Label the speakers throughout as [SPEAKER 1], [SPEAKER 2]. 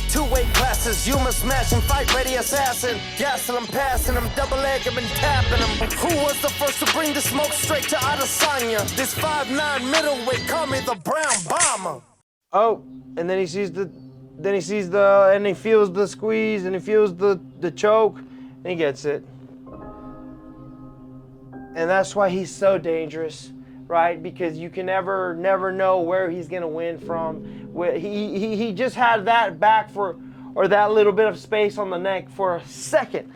[SPEAKER 1] Two weight classes, human smashing, fight ready assassin. Gastelum passing him, double leg him and tapping him. Who was the first to bring the smoke straight to Adesanya? This 5'9" middleweight, call me the Brown Bomber.
[SPEAKER 2] Oh, and then he sees and he feels the squeeze, and he feels the choke, and he gets it. And that's why he's so dangerous, right? Because you can never know where he's gonna win from. He just had that back or that little bit of space on the neck for a second,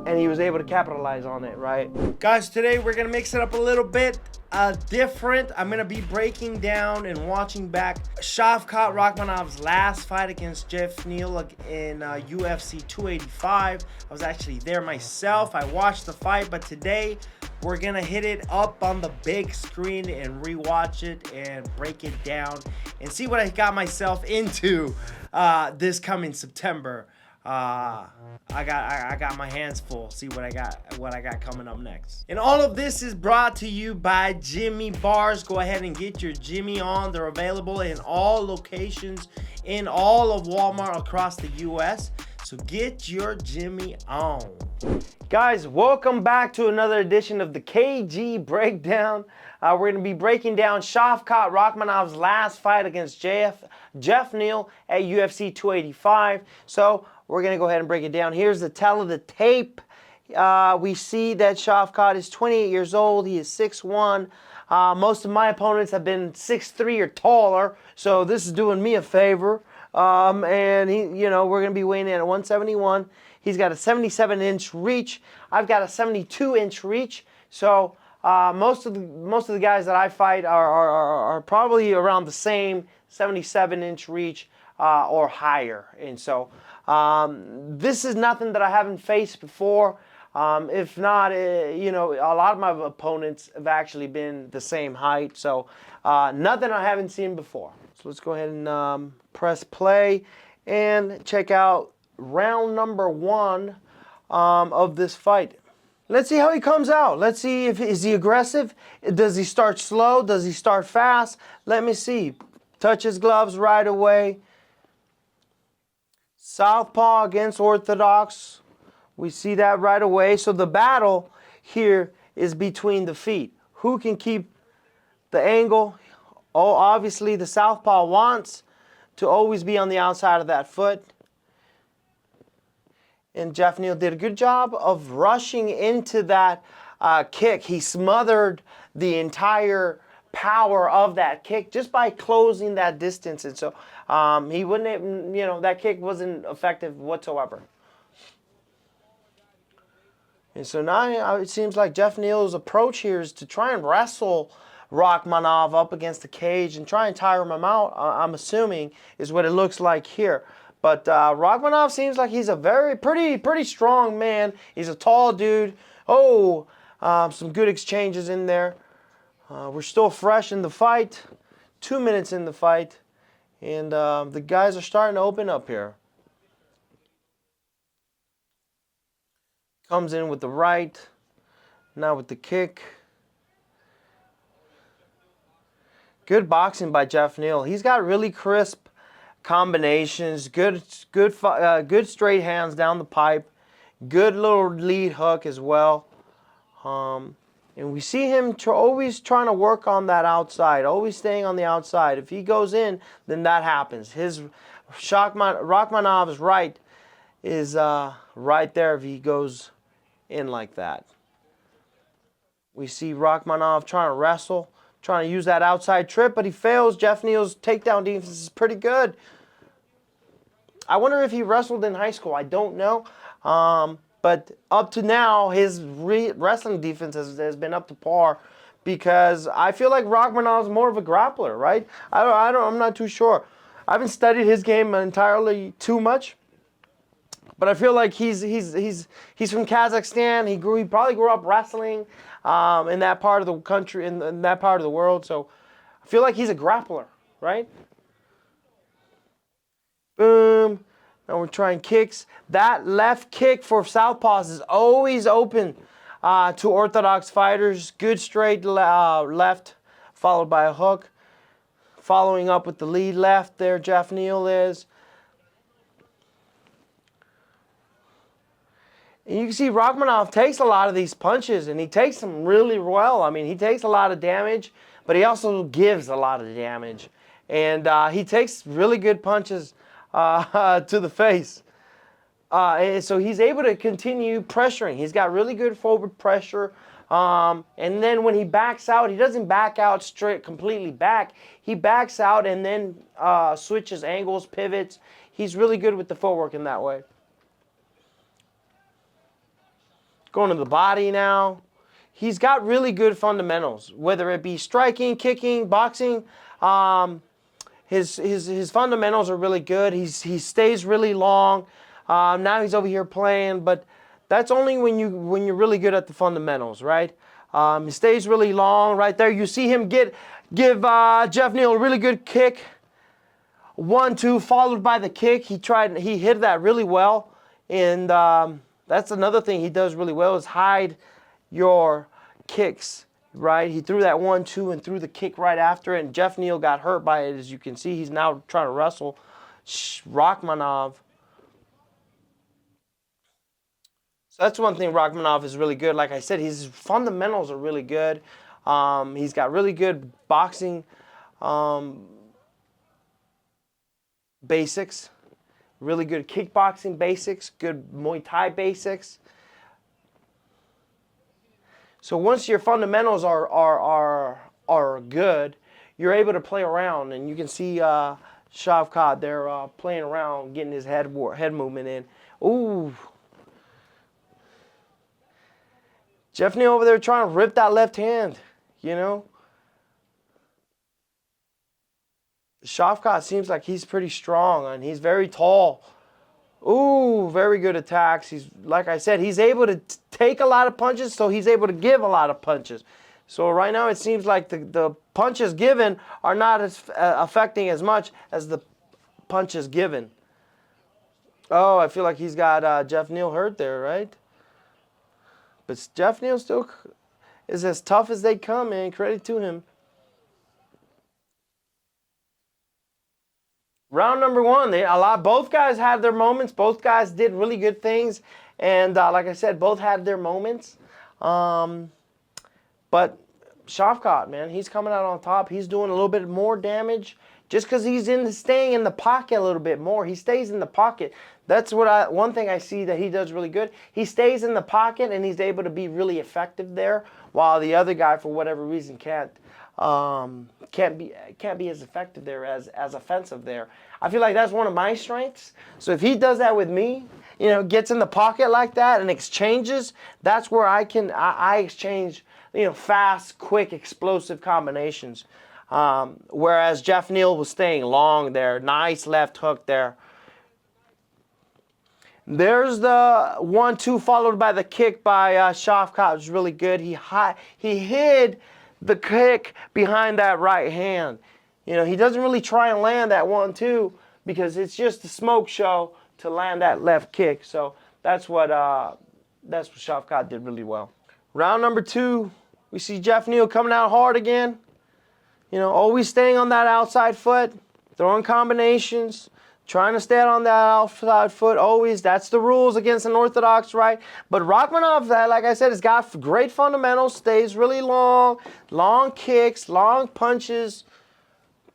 [SPEAKER 2] and he was able to capitalize on it, right? Guys, today we're gonna mix it up a little bit different. I'm gonna be breaking down and watching back Shavkat Rakhmonov's last fight against Geoff Neal in UFC 285. I was actually there myself. I watched the fight, but today we're gonna hit it up on the big screen and rewatch it and break it down and see what I got myself into this coming September. I got my hands full. See what I got coming up next. And all of this is brought to you by Jimmy Bars. Go ahead and get your Jimmy on. They're available in all locations in all of Walmart across the US. So get your Jimmy on. Guys, welcome back to another edition of the KG Breakdown. We're going to be breaking down Shavkat Rakhmonov's last fight against Geoff Neal at UFC 285. So we're going to go ahead and break it down. Here's the tell of the tape. We see that Shavkat is 28 years old. He is 6'1". Most of my opponents have been 6'3" or taller, so this is doing me a favor. And we're going to be weighing in at 171. He's got a 77-inch reach. I've got a 72-inch reach. So most of the guys that I fight are probably around the same 77-inch reach or higher. And so this is nothing that I haven't faced before. If not, a lot of my opponents have actually been the same height. So nothing I haven't seen before. So let's go ahead and press play and check out round number 1 of this fight. Let's see how he comes out. Let's see is he aggressive? Does he start slow? Does he start fast? Let me see. Touch his gloves right away. Southpaw against orthodox. We see that right away. So the battle here is between the feet. Who can keep the angle? Oh, obviously the southpaw wants to always be on the outside of that foot. And Geoff Neal did a good job of rushing into that kick. He smothered the entire power of that kick just by closing that distance. And so he wouldn't, that kick wasn't effective whatsoever. And so now it seems like Geoff Neal's approach here is to try and wrestle Rakhmonov up against the cage and try and tire him out, I'm assuming, is what it looks like here. But Rakhmonov seems like he's a pretty strong man. He's a tall dude. Oh, some good exchanges in there. We're still fresh in the fight. 2 minutes in the fight. And the guys are starting to open up here. Comes in with the right. Now with the kick. Good boxing by Geoff Neal. He's got really crisp combinations, good straight hands down the pipe, good little lead hook as well. And we see him always trying to work on that outside, always staying on the outside. If he goes in, then that happens. Rakhmonov's right is right there if he goes in like that. We see Rakhmonov trying to wrestle, trying to use that outside trip, but he fails. Geoff Neal's takedown defense is pretty good. I wonder if he wrestled in high school. I don't know. But up to now, his wrestling defense has been up to par, because I feel like Rakhmonov's more of a grappler, right? I'm not too sure. I haven't studied his game entirely too much, but I feel like he's from Kazakhstan. He probably grew up wrestling in that part of the country, in that part of the world. So I feel like he's a grappler, right? Boom. Now we're trying kicks. That left kick for southpaws is always open to orthodox fighters. Good straight left followed by a hook. Following up with the lead left there, Geoff Neal is. And you can see Rakhmonov takes a lot of these punches, and he takes them really well. I mean, he takes a lot of damage, but he also gives a lot of damage. And he takes really good punches to the face. And so he's able to continue pressuring. He's got really good forward pressure. And then when he backs out, he doesn't back out straight, completely back. He backs out and then switches angles, pivots. He's really good with the footwork in that way. Going to the body now. He's got really good fundamentals, whether it be striking, kicking, boxing. His fundamentals are really good. He stays really long. Now he's over here playing, but that's only when you're really good at the fundamentals, right? He stays really long right there. You see him give Geoff Neal a really good kick. 1-2 followed by the kick. He hit that really well, and that's another thing he does really well is hide your kicks, right? He threw that 1-2 and threw the kick right after it, and Geoff Neal got hurt by it. As you can see, he's now trying to wrestle Rakhmonov. So that's one thing Rakhmonov is really good. Like I said, his fundamentals are really good. He's got really good boxing basics, really good kickboxing basics, good Muay Thai basics. So once your fundamentals are good, you're able to play around, and you can see Shavkat there playing around, getting his head movement in. Ooh. Geoff Neal over there trying to rip that left hand, you know. Shavkat seems like he's pretty strong, and he's very tall. Ooh, very good attacks. He's, like I said, he's able to take a lot of punches, so he's able to give a lot of punches. So right now it seems like the punches given are not as affecting as much as the punches given. Oh, I feel like he's got Geoff Neal hurt there, right? But Geoff Neal still is as tough as they come, man. Credit to him. Round number one, both guys had their moments. Both guys did really good things, and like I said, both had their moments. But Shavkat, man, he's coming out on top. He's doing a little bit more damage just because he's staying in the pocket a little bit more. He stays in the pocket. That's one thing I see that he does really good. He stays in the pocket and he's able to be really effective there, while the other guy, for whatever reason, can't be as effective there, as offensive there. I feel like that's one of my strengths. So if he does that with me, you know, gets in the pocket like that and exchanges, that's where I exchange, you know, fast, quick, explosive combinations. Whereas Geoff Neal was staying long there. Nice left hook there. There's the 1-2 followed by the kick by Shavkat. It was really good. He hid the kick behind that right hand. You know, he doesn't really try and land that 1-2 because it's just a smoke show to land that left kick. So that's what Shavkat did really well. Round number 2, we see Geoff Neal coming out hard again. You know, always staying on that outside foot, throwing combinations, trying to stay on that outside foot, always. That's the rules against an orthodox, right? But Rakhmonov, like I said, has got great fundamentals, stays really long kicks, long punches,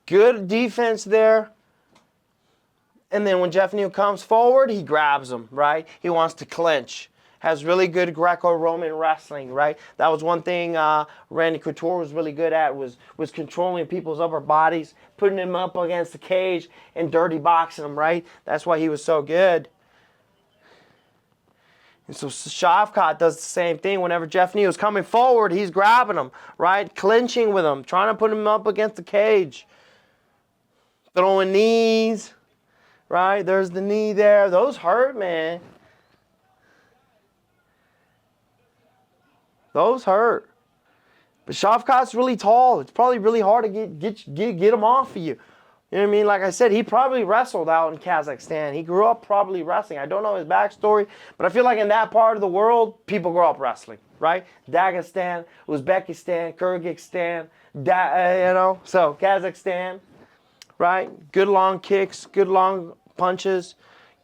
[SPEAKER 2] good defense there. And then when Geoff Neal comes forward, he grabs him, right? He wants to clinch. Has really good Greco-Roman wrestling, right? That was one thing Randy Couture was really good at, was controlling people's upper bodies, putting them up against the cage and dirty boxing them, right? That's why he was so good. And so Shavkat does the same thing. Whenever Geoff Neal is coming forward, he's grabbing him, right? Clinching with him, trying to put him up against the cage. Throwing knees, right? There's the knee there. Those hurt, man. Those hurt. But Shavkat's really tall. It's probably really hard to get him off of you. You know what I mean? Like I said, he probably wrestled out in Kazakhstan. He grew up probably wrestling. I don't know his backstory, but I feel like in that part of the world, people grow up wrestling, right? Dagestan, Uzbekistan, Kyrgyzstan, you know, so Kazakhstan, right? Good long kicks, good long punches,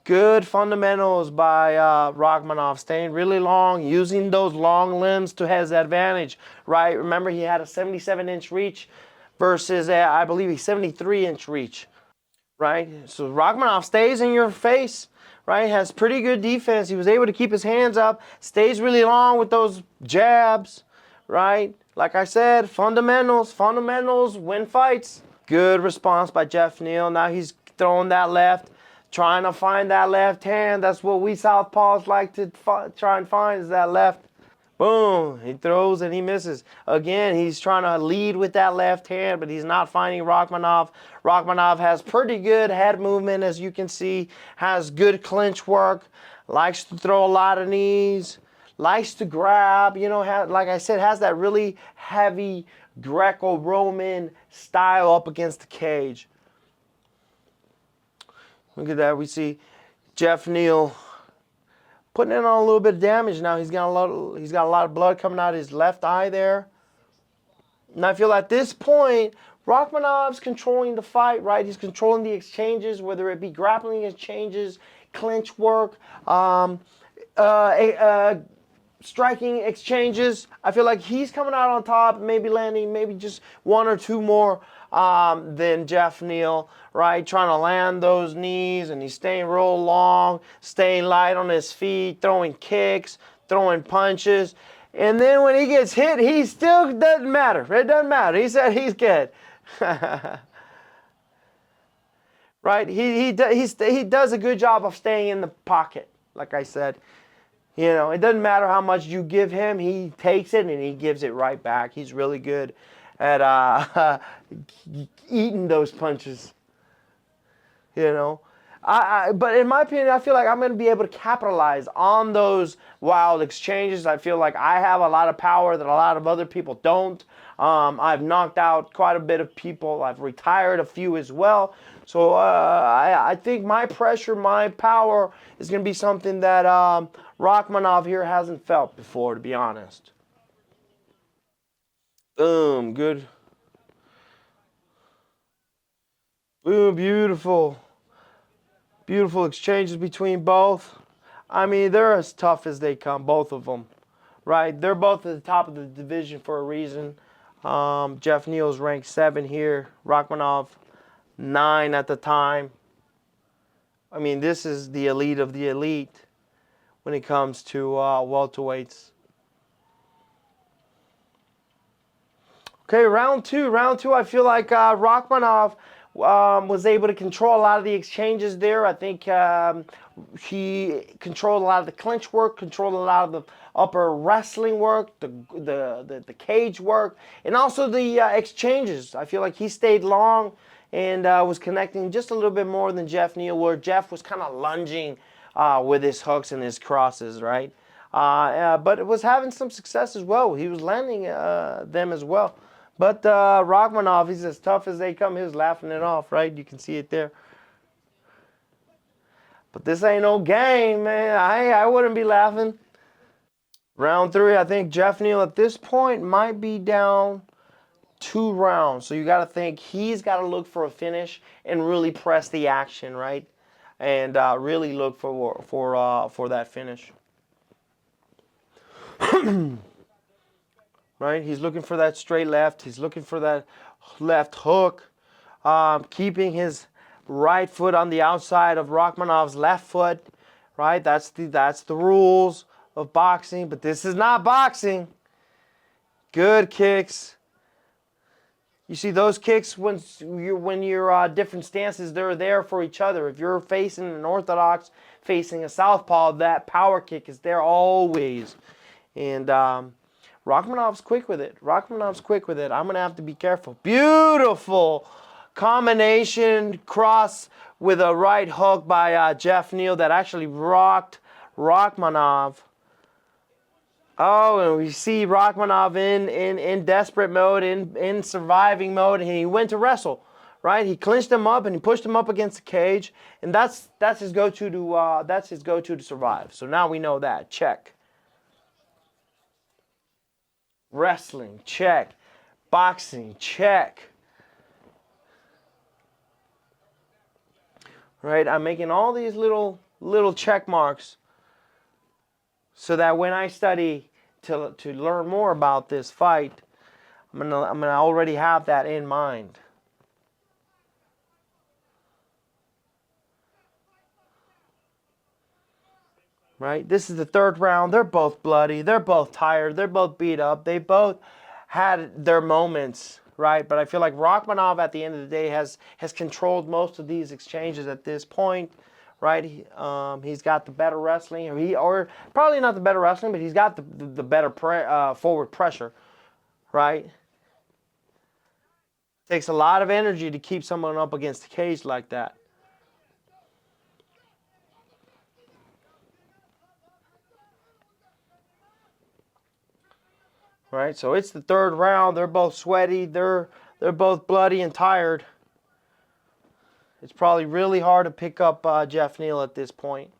[SPEAKER 2] Good fundamentals by Rakhmonov, staying really long, using those long limbs to his advantage, right? Remember, he had a 77-inch reach versus, I believe, a 73-inch reach, right? So Rakhmonov stays in your face, right? Has pretty good defense. He was able to keep his hands up, stays really long with those jabs, right? Like I said, fundamentals win fights. Good response by Geoff Neal. Now he's throwing that left, trying to find that left hand. That's what we southpaws like to try and find, is that left. Boom, he throws and he misses. Again, he's trying to lead with that left hand, but he's not finding Rakhmonov. Rakhmonov has pretty good head movement, as you can see, has good clinch work, likes to throw a lot of knees, likes to grab, you know, like I said, has that really heavy Greco-Roman style up against the cage. Look at that, we see Geoff Neal putting in on a little bit of damage now. He's got a lot of blood coming out of his left eye there. And I feel at this point, Rakhmonov's controlling the fight, right? He's controlling the exchanges, whether it be grappling exchanges, clinch work, striking exchanges. I feel like he's coming out on top, maybe landing maybe just one or two more than Geoff Neal, right? Trying to land those knees, and he's staying real long, staying light on his feet, throwing kicks, throwing punches. And then when he gets hit, he still doesn't matter. It doesn't matter. He said he's good. Right? He does a good job of staying in the pocket, like I said. You know, it doesn't matter how much you give him. He takes it and he gives it right back. He's really good at eating those punches. You know, but in my opinion, I feel like I'm going to be able to capitalize on those wild exchanges. I feel like I have a lot of power that a lot of other people don't. I've knocked out quite a bit of people. I've retired a few as well. So I think my pressure, my power is going to be something that Rakhmonov here hasn't felt before, to be honest. Boom, good. Boom, beautiful. Beautiful exchanges between both. I mean, they're as tough as they come, both of them, right? They're both at the top of the division for a reason. Geoff Neal's ranked 7 here. Rakhmonov, 9 at the time. I mean, this is the elite of the elite when it comes to welterweights. Okay, round two. Round two, I feel like Rakhmonov was able to control a lot of the exchanges there. I think he controlled a lot of the clinch work, controlled a lot of the upper wrestling work, the cage work, and also the exchanges. I feel like he stayed long and was connecting just a little bit more than Geoff Neal, where Geoff was kind of lunging with his hooks and his crosses, right? But it was having some success as well. He was landing them as well. But Rakhmonov, he's as tough as they come. He was laughing it off, right? You can see it there. But this ain't no game, man. I wouldn't be laughing. Round 3, I think Geoff Neal at this point might be down 2 rounds. So you got to think he's got to look for a finish and really press the action, right? And really look for that finish. Right? He's looking for that straight left. He's looking for that left hook. Keeping his right foot on the outside of Rakhmonov's left foot. Right? That's the rules of boxing. But this is not boxing. Good kicks. You see those kicks when you're different stances, they're there for each other. If you're facing an orthodox, facing a southpaw, that power kick is there always. And Rakhmonov's quick with it. Rakhmonov's quick with it. I'm going to have to be careful. Beautiful combination cross with a right hook by Geoff Neal that actually rocked Rakhmonov. Oh, and we see Rakhmonov in desperate mode, in surviving mode, and he went to wrestle, right? He clinched him up and he pushed him up against the cage, and that's his go-to to survive. So now we know that. Check. Wrestling, check. Boxing, check. Right, I'm making all these little little check marks, so that when I study to learn more about this fight, I'm gonna already have that in mind. Right? This is the third round. They're both bloody. They're both tired. They're both beat up. They both had their moments, right? But I feel like Rakhmonov at the end of the day has controlled most of these exchanges at this point, right? He's got the better wrestling, or probably not the better wrestling, but he's got the better forward pressure, right? Takes a lot of energy to keep someone up against the cage like that. Right, so it's the third round. They're both sweaty. They're both bloody and tired. It's probably really hard to pick up Geoff Neal at this point.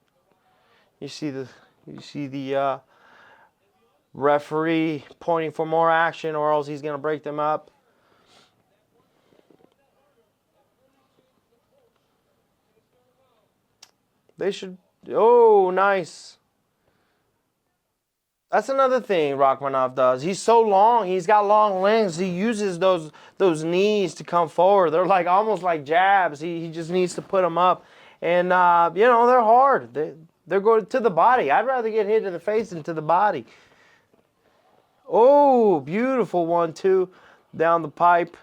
[SPEAKER 2] You see the referee pointing for more action, or else he's gonna break them up. They should. Oh, nice. That's another thing Rakhmonov does. He's so long. He's got long legs. He uses those knees to come forward. They're like almost like jabs. He just needs to put them up. And, they're hard. They're going to the body. I'd rather get hit in the face than to the body. Oh, beautiful 1-2 down the pipe.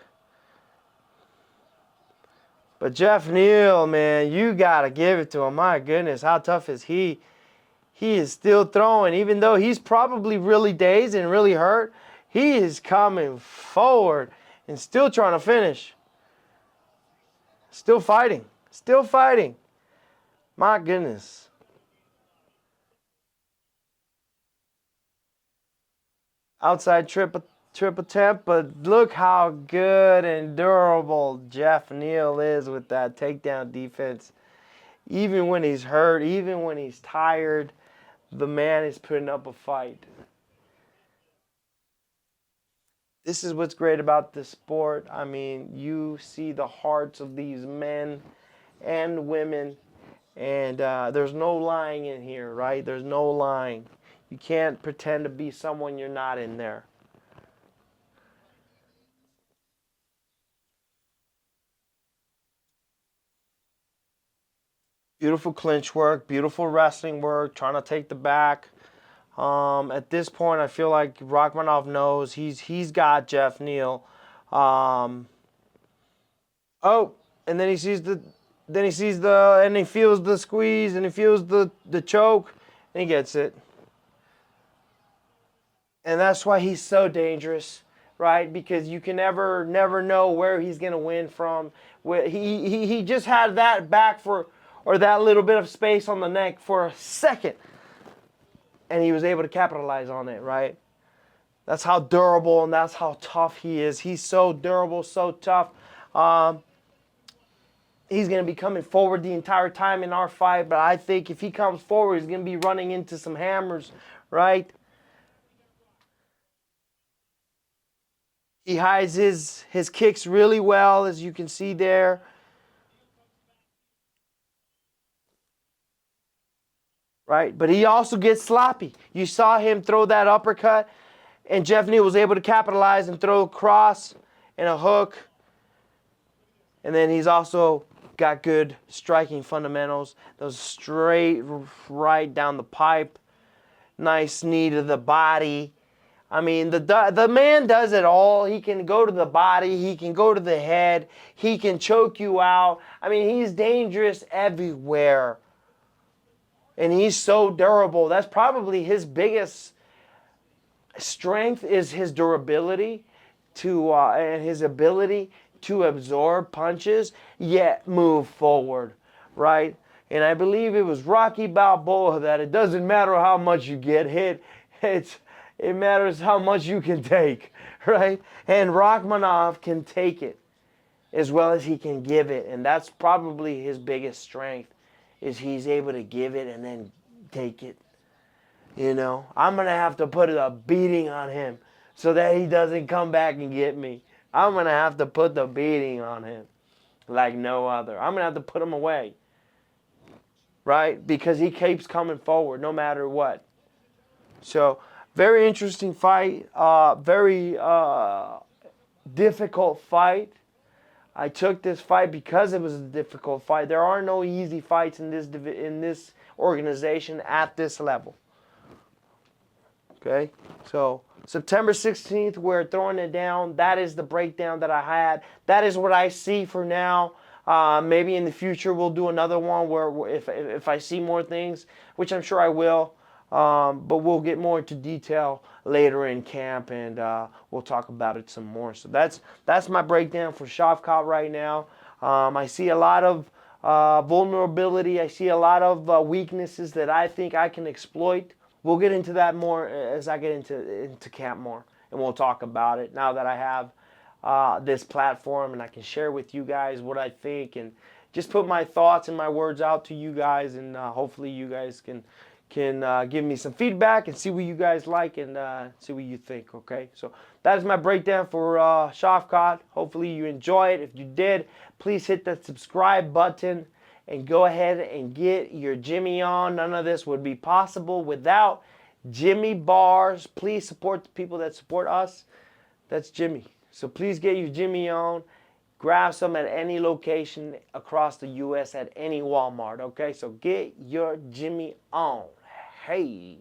[SPEAKER 2] But Geoff Neal, man, you got to give it to him. My goodness, how tough is he? He is still throwing, even though he's probably really dazed and really hurt. He is coming forward and still trying to finish. Still fighting. Still fighting. My goodness. Outside trip attempt, but look how good and durable Geoff Neal is with that takedown defense. Even when he's hurt, even when he's tired, the man is putting up a fight. This is what's great about this sport. I mean, you see the hearts of these men and women, and there's no lying in here, right? There's no lying. You can't pretend to be someone you're not in there. Beautiful clinch work, beautiful wrestling work, trying to take the back. At this point, I feel like Rakhmonov knows he's got Geoff Neal. Oh, and then he feels the squeeze, and he feels the choke, and he gets it. And that's why he's so dangerous, right? Because you can never know where he's gonna win from. He just had that back or that little bit of space on the neck for a second, and he was able to capitalize on it, right? That's how durable and that's how tough he is. He's so durable, so tough. He's going to be coming forward the entire time in our fight, but I think if he comes forward, he's going to be running into some hammers, right? He hides his kicks really well, as you can see there. Right? But he also gets sloppy. You saw him throw that uppercut, and Geoff Neal was able to capitalize and throw a cross and a hook. And then he's also got good striking fundamentals. Those straight right down the pipe. Nice knee to the body. I mean, the man does it all. He can go to the body. He can go to the head. He can choke you out. I mean, he's dangerous everywhere. And he's so durable. That's probably his biggest strength, is his durability and his ability to absorb punches, yet move forward, right? And I believe it was Rocky Balboa that it doesn't matter how much you get hit, it matters how much you can take, right? And Rakhmonov can take it as well as he can give it, and that's probably his biggest strength. Is he's able to give it and then take it. I'm going to have to put a beating on him so that he doesn't come back and get me. I'm going to have to put the beating on him like no other. I'm going to have to put him away. right? Because he keeps coming forward no matter what. So, very interesting fight. Very difficult fight. I took this fight because it was a difficult fight. There are no easy fights in this organization at this level. Okay, so September 16th, we're throwing it down. That is the breakdown that I had. That is what I see for now. Maybe in the future we'll do another one where if I see more things, which I'm sure I will. But we'll get more into detail later in camp, and we'll talk about it some more. So that's my breakdown for Shavkat right now. I see a lot of vulnerability. I see a lot of weaknesses that I think I can exploit. We'll get into that more as I get into camp more, and we'll talk about it now that I have this platform and I can share with you guys what I think and just put my thoughts and my words out to you guys, and hopefully you guys can give me some feedback and see what you guys like and see what you think, okay? So that is my breakdown for Shavkat. Hopefully you enjoy it. If you did, please hit that subscribe button and go ahead and get your Jimmy on. None of this would be possible without Jimmy Bars. Please support the people that support us. That's Jimmy. So please get your Jimmy on. Grab some at any location across the U.S. at any Walmart, okay? So get your Jimmy on. Hey.